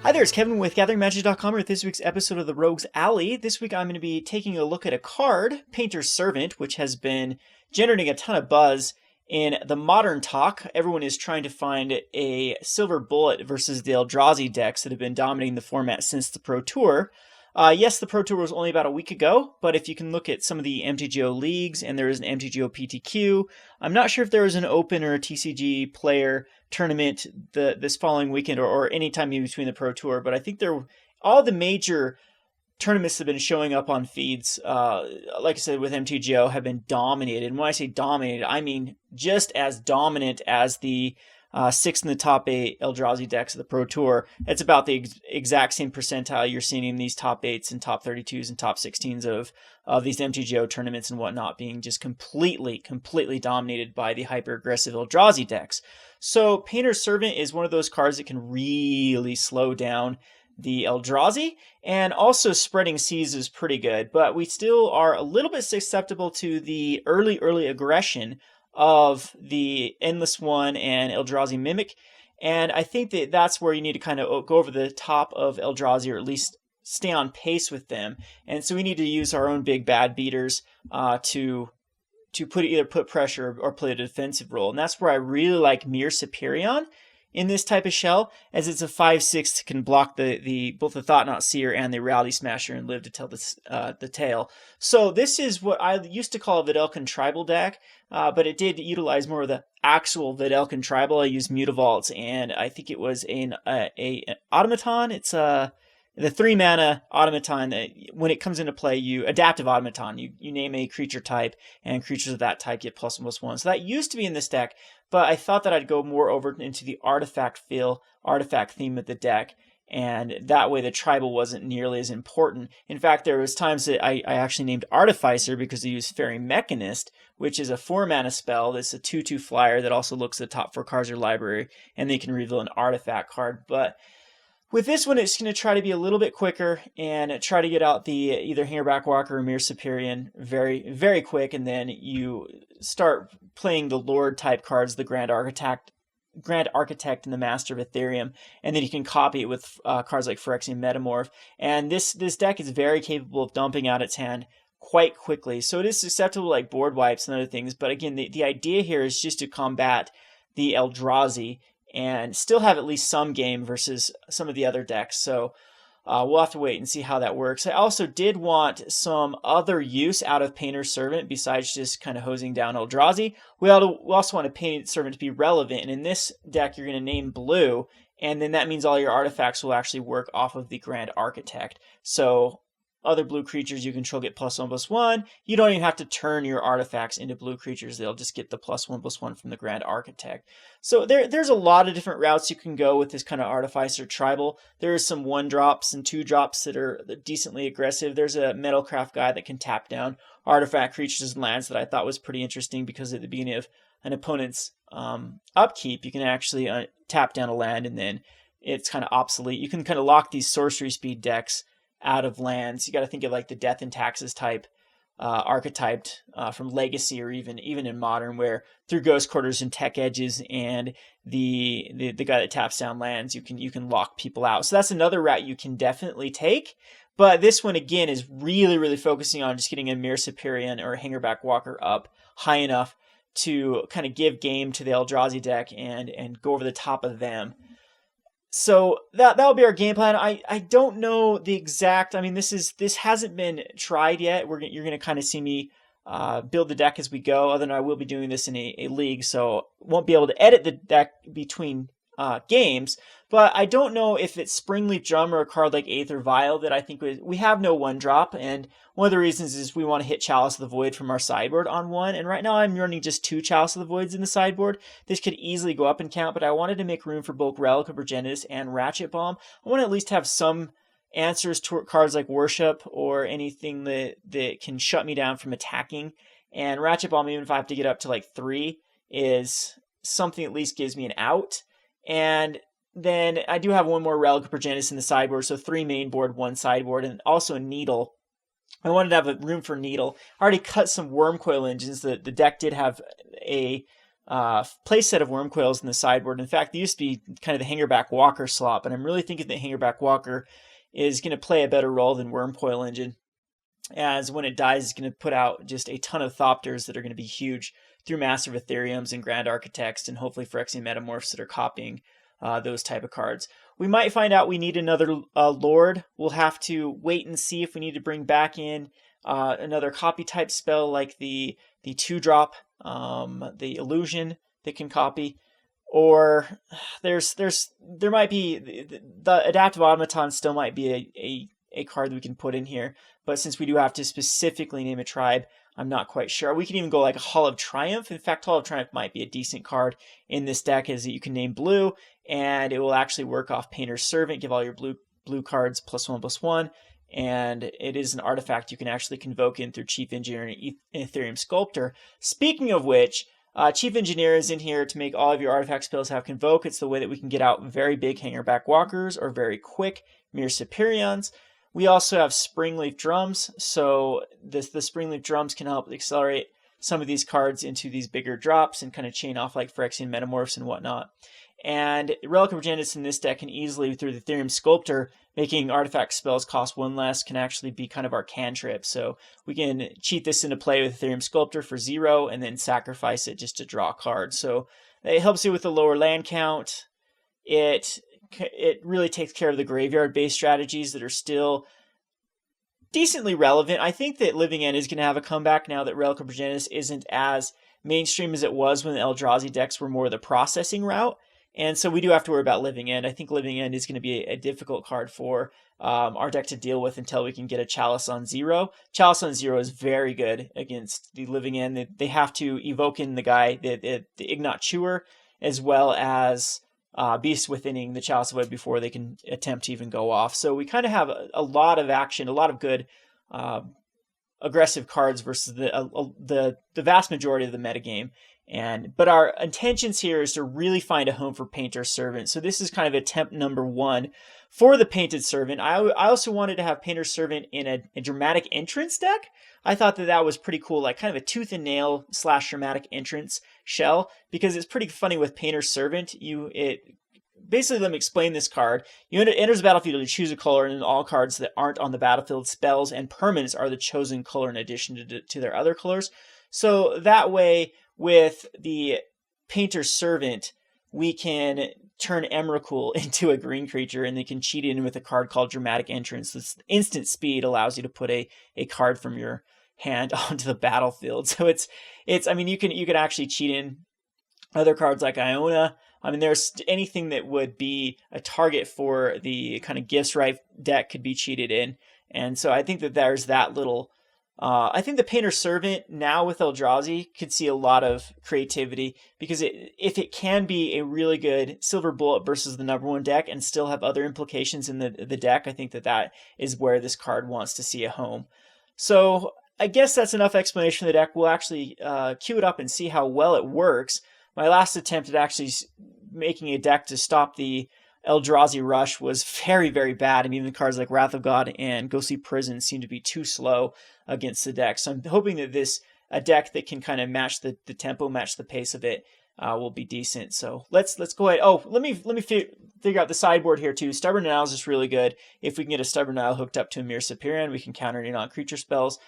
Hi there, it's Kevin with GatheringMagic.com with this week's episode of the Rogues Alley. This week I'm going to be taking a look at a card, Painter's Servant, which has been generating a ton of buzz in the modern talk. Everyone is trying to find a silver bullet versus the Eldrazi decks that have been dominating the format since the Pro Tour. Yes, the Pro Tour was only about a week ago, but if you can look at some of the MTGO leagues, and there is an MTGO PTQ, I'm not sure if there was an Open or a TCG player tournament this following weekend or any time in between the Pro Tour, but I think all the major tournaments have been showing up on feeds, like I said, with MTGO, have been dominated. And when I say dominated, I mean just as dominant as the 6 in the top 8 Eldrazi decks of the Pro Tour. It's about the exact same percentile you're seeing in these top 8s and top 32s and top 16s of these MTGO tournaments and whatnot, being just completely dominated by the hyper-aggressive Eldrazi decks. So Painter's Servant is one of those cards that can really slow down the Eldrazi, and also Spreading Seas is pretty good, but we still are a little bit susceptible to the early aggression of the Endless One and Eldrazi Mimic, and I think that's where you need to kind of go over the top of Eldrazi, or at least stay on pace with them. And so we need to use our own big bad beaters to either put pressure or play a defensive role, and that's where I really like Myr Superion in this type of shell, as it's a 5/6 can block both the Thought-Knot Seer and the Reality Smasher and live to tell the tale. So this is what I used to call a Vedalken Tribal deck, but it did utilize more of the actual Vedalken Tribal. I used Mutavaults, and I think it was an Automaton. It's the 3-mana Automaton that when it comes into play, Adaptive Automaton, you name a creature type, and creatures of that type get +1/+1. So that used to be in this deck, but I thought that I'd go more over into the artifact theme of the deck, and that way the tribal wasn't nearly as important. In fact, there was times that I actually named Artificer because I used Fairy Mechanist, which is a 4-mana spell that's a 2/2 flyer that also looks at the top 4 cards of your library, and they can reveal an artifact card. But with this one, it's going to try to be a little bit quicker and try to get out the either Hangarback Walker or Myr Superion very, very quick, and then you start playing the Lord type cards, the Grand Architect and the Master of Etherium, and then you can copy it with cards like Phyrexian Metamorph. And this deck is very capable of dumping out its hand quite quickly, so it is susceptible to like board wipes and other things. But again, the idea here is just to combat the Eldrazi and still have at least some game versus some of the other decks. So we'll have to wait and see how that works. I also did want some other use out of Painter's Servant besides just kind of hosing down Eldrazi. We also want a Painter's Servant to be relevant, and in this deck you're going to name blue, and then that means all your artifacts will actually work off of the Grand Architect. So other blue creatures you control get +1/+1. You don't even have to turn your artifacts into blue creatures. They'll just get the +1/+1 from the Grand Architect. So there's a lot of different routes you can go with this kind of Artificer Tribal. There's some 1-drops and 2-drops that are decently aggressive. There's a Metalcraft guy that can tap down artifact creatures and lands that I thought was pretty interesting, because at the beginning of an opponent's upkeep, you can actually tap down a land, and then it's kind of obsolete. You can kind of lock these sorcery speed decks out of lands. You got to think of like the Death and Taxes type archetyped from Legacy, or even in Modern, where through Ghost Quarters and Tech Edges and the guy that taps down lands, you can lock people out. So that's another route you can definitely take. But this one again is really focusing on just getting a Myr Superion or a Hangarback Walker up high enough to kind of give game to the Eldrazi deck and go over the top of them. So that'll be our game plan. I don't know the exact. I mean, this hasn't been tried yet. You're gonna kind of see me build the deck as we go. Other than I will be doing this in a league, so won't be able to edit the deck between games. But I don't know if it's Springleaf Drum or a card like Aether Vial that I think we have no 1-drop, and one of the reasons is we want to hit Chalice of the Void from our sideboard on 1, and right now I'm running just 2 Chalice of the Voids in the sideboard. This could easily go up in count, but I wanted to make room for both Relic of Progenitus and Ratchet Bomb. I want to at least have some answers to cards like Worship or anything that can shut me down from attacking, and Ratchet Bomb, even if I have to get up to like 3, is something that at least gives me an out. And then I do have one more Relic of Progenitus in the sideboard, so 3 main board, 1 sideboard, and also a Needle. I wanted to have a room for Needle. I already cut some Wurmcoil Engines. The deck did have a playset of Wurmcoils in the sideboard. In fact, they used to be kind of the Hangarback Walker slot, but I'm really thinking that Hangarback Walker is going to play a better role than Wurmcoil Engine, as when it dies, it's going to put out just a ton of Thopters that are going to be huge through Master of Etheriums and Grand Architects, and hopefully Phyrexian Metamorphs that are copying those type of cards. We might find out we need another Lord. We'll have to wait and see if we need to bring back in another copy type spell like the 2-drop, the Illusion that can copy. Or there might be the Adaptive Automaton still might be a card that we can put in here, but since we do have to specifically name a tribe, I'm not quite sure. We can even go like a Hall of Triumph. In fact, Hall of Triumph might be a decent card in this deck, as you can name blue, and it will actually work off Painter's Servant, give all your blue cards +1/+1, and it is an artifact you can actually convoke in through Chief Engineer and Etherium Sculptor. Speaking of which, Chief Engineer is in here to make all of your artifact spells have convoke. It's the way that we can get out very big Hangarback Walkers or very quick Myr Superions. We also have Springleaf Drums, so the Springleaf Drums can help accelerate some of these cards into these bigger drops and kind of chain off like Phyrexian Metamorphs and whatnot. And Relic of Progenitus in this deck can easily, through the Etherium Sculptor, making artifact spells cost 1 less, can actually be kind of our cantrip. So we can cheat this into play with Etherium Sculptor for 0 and then sacrifice it just to draw cards. So it helps you with the lower land count. It really takes care of the graveyard-based strategies that are still decently relevant. I think that Living End is going to have a comeback now that Relic of Progenitus isn't as mainstream as it was when the Eldrazi decks were more the processing route. And so we do have to worry about Living End. I think Living End is going to be a difficult card for our deck to deal with until we can get a Chalice on 0. Chalice on 0 is very good against the Living End. They have to evoke in the guy, the Ignat Chewer, as well as Beast Withening the Chalice of Wood before they can attempt to even go off. So we kind of have a lot of action, a lot of good aggressive cards versus the vast majority of the metagame. But our intentions here is to really find a home for Painter's Servant. So this is kind of attempt number 1 for the Painted Servant. I also wanted to have Painter's Servant in a dramatic entrance deck. I thought that was pretty cool, like kind of a tooth and nail / dramatic entrance shell, because it's pretty funny with Painter's Servant. Basically, let me explain this card. You enters the battlefield to choose a color, and all cards that aren't on the battlefield, spells, and permanents are the chosen color in addition to their other colors. So that way, with the Painter's Servant, we can turn Emrakul into a green creature, and they can cheat in with a card called Dramatic Entrance. This instant speed allows you to put a card from your hand onto the battlefield. So I mean, you can actually cheat in other cards like Iona. I mean, there's anything that would be a target for the kind of Gifts Right deck could be cheated in. And so I think that there's that little I think the Painter's Servant now with Eldrazi could see a lot of creativity, because if it can be a really good Silver Bullet versus the number 1 deck and still have other implications in the deck, I think that is where this card wants to see a home. So I guess that's enough explanation of the deck. We'll actually queue it up and see how well it works. My last attempt at actually making a deck to stop the Eldrazi rush was very, very bad. I mean, even cards like Wrath of God and Ghostly Prison seem to be too slow against the deck. So I'm hoping that a deck that can kind of match the tempo, match the pace of it, will be decent. So let's go ahead. Oh, let me figure out the sideboard here too. Stubborn Denial is just really good. If we can get a Stubborn Denial hooked up to a Myr Superion, we can counter any non-creature spells.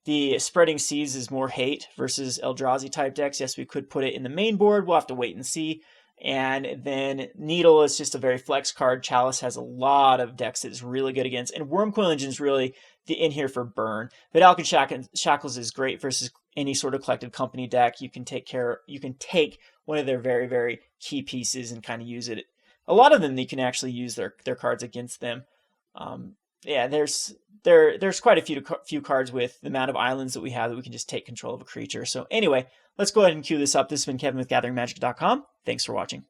The Spreading Seas is more hate versus Eldrazi type decks. Yes, we could put it in the main board. We'll have to wait and see. And then Needle is just a very flex card. Chalice has a lot of decks that is really good against. And Wurmcoil Engine is really in here for burn. Vedalken Shackles is great versus any sort of Collected Company deck. You can take one of their very, very key pieces and kind of use it. A lot of them, you can actually use their cards against them. There's quite a few cards with the amount of islands that we have that we can just take control of a creature. So anyway, let's go ahead and queue this up. This has been Kevin with GatheringMagic.com. Thanks for watching.